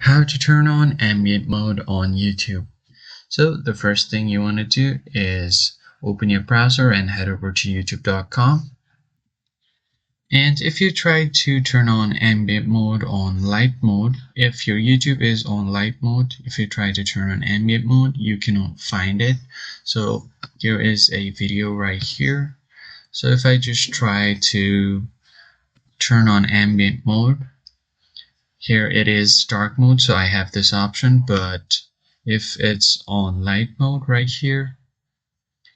How to turn on ambient mode on YouTube. So the first thing you want to do is open your browser and head over to youtube.com. And if you try to turn on ambient mode on light mode, if your YouTube is on light mode, if you try to turn on ambient mode, you cannot find it. So here is a video right here. So if I just try to turn on ambient mode, here it is dark mode, so I have this option, but if it's on light mode right here,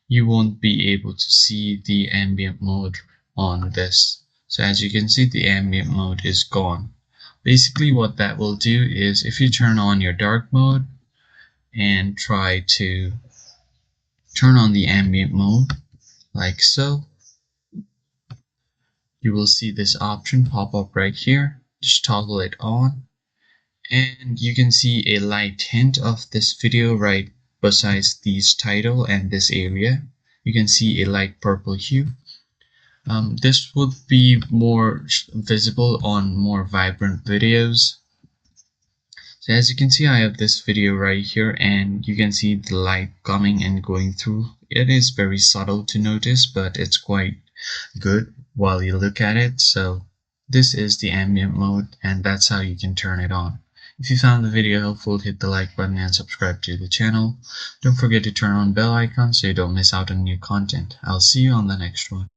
you won't be able to see the ambient mode on this. So as you can see, the ambient mode is gone. Basically what that will do is if you turn on your dark mode and try to turn on the ambient mode like so, you will see this option pop up right here. Just toggle it on and you can see a light hint of this video right besides this title and this area. You can see a light purple hue. This would be more visible on more vibrant videos. So as you can see, I have this video right here and you can see the light coming and going through. It is very subtle to notice, but it's quite good while you look at it. So this is the ambient mode and that's how you can turn it on. If you found the video helpful, hit the like button and subscribe to the channel. Don't forget to turn on bell icon so you don't miss out on new content. I'll see you on the next one.